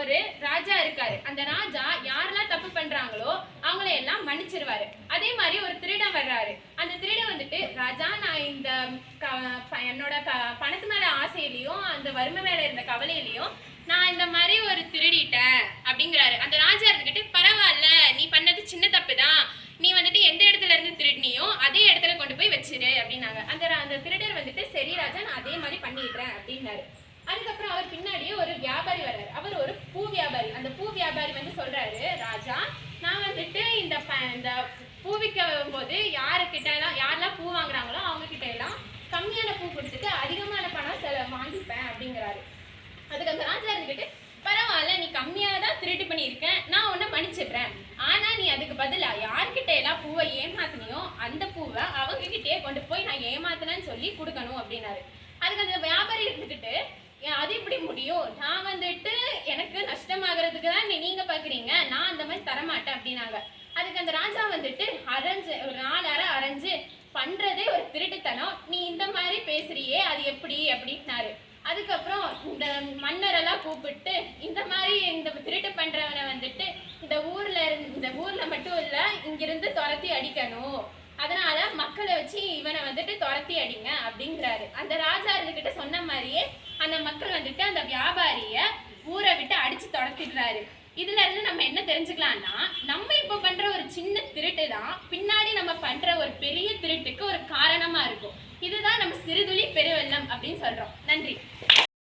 ஒரு ராஜா இருக்காரு. அந்த ராஜா யாரெல்லாம் தப்பு பண்றாங்களோ அவங்கள எல்லாம் மன்னிச்சிருவாரு. அதே மாதிரி ஒரு திருடன் வர்றாரு. அந்த திருடன் வந்துட்டு, ராஜா நான் இந்த என்னோட பணத்து மேல ஆசையிலையும் அந்த வறுமை மேல இருந்த கவலையிலையும் நான் இந்த மாதிரி ஒரு திருடிட்டேன் அப்படிங்கிறாரு. அந்த ராஜா இருந்துகிட்டு, பரவாயில்ல, நீ பண்ணது சின்ன தப்பு தான், நீ வந்துட்டு எந்த இடத்துல இருந்து திருடினியோ அதே இடத்துல கொண்டு போய் வச்சிரு அப்படின்னாங்க. அந்த திருடர் வந்துட்டு, சரி ராஜா, நான் அதே மாதிரி பண்ணிடுறேன் அப்படின்னாரு. அதுக்கப்புறம் அவர் பின்னாடியே ஒரு வியாபாரி வர்றாரு. அவர் ஒரு பூ வியாபாரி. அந்த பூ வியாபாரி வந்து சொல்றாரு, ராஜா, நான் வந்துட்டு இந்த பூ விற்கும் போது யாரெல்லாம் பூ வாங்குறாங்களோ அவங்க கிட்ட எல்லாம் கம்மியான பூ கொடுத்துட்டு அதிகமான பணம் வாங்கிப்பேன் அப்படிங்கிறாரு. அதுக்கு அந்த ராஜா இருந்துக்கிட்டு, பரவாயில்ல, நீ கம்மியாக தான் திருட்டு பண்ணியிருக்கேன், நான் உன்னை மன்னிச்சிடுறேன். ஆனா நீ அதுக்கு பதிலா யார்கிட்ட எல்லாம் பூவை ஏமாத்தினியோ அந்த பூவை அவங்க கிட்டே கொண்டு போய் நான் ஏமாத்தினேன்னு சொல்லி கொடுக்கணும் அப்படின்னாரு. அதுக்கு அந்த வியாபாரி இருந்துக்கிட்டு, அது எப்படி முடியும், நான் வந்துட்டு எனக்கு நஷ்டமாகறதுக்கு தான் நீங்க பாக்குறீங்க, நான் அந்த மாதிரி தரமாட்டேன் அப்படின்னாங்க. அதுக்கு அந்த ராஜா வந்துட்டு ஒரு 4 அறை அரைஞ்சு, பண்றதே ஒரு திருட்டுத்தனம், நீ இந்த மாதிரி பேசுறியே, அது எப்படி அப்படின்னாரு. அதுக்கப்புறம் இந்த மன்னரெல்லாம் கூப்பிட்டு, இந்த மாதிரி இந்த திருட்டு பண்றவனை வந்துட்டு இந்த ஊர்ல மட்டும் இல்ல, இங்கிருந்து துரத்தி அடிக்கணும், அதனால மக்களை வச்சு இவனை வந்துட்டு துரத்தி அடிங்க அப்படிங்கிறாரு. அந்த ராஜா இருந்துகிட்ட சொன்ன மாதிரியே அந்த மக்கள் வந்துட்டு அந்த வியாபாரிய ஊரை விட்டு அடிச்சு துரத்திடுறாரு. இதுல இருந்து நம்ம என்ன தெரிஞ்சுக்கலாம்னா, நம்ம இப்ப பண்ற ஒரு சின்ன திருட்டு தான் பின்னாடி நம்ம பண்ற ஒரு பெரிய திருட்டுக்கு ஒரு காரணமா இருக்கும். இதுதான் நம்ம சிறுதுளி பெருவெள்ளம் அப்படின்னு சொல்றோம். நன்றி.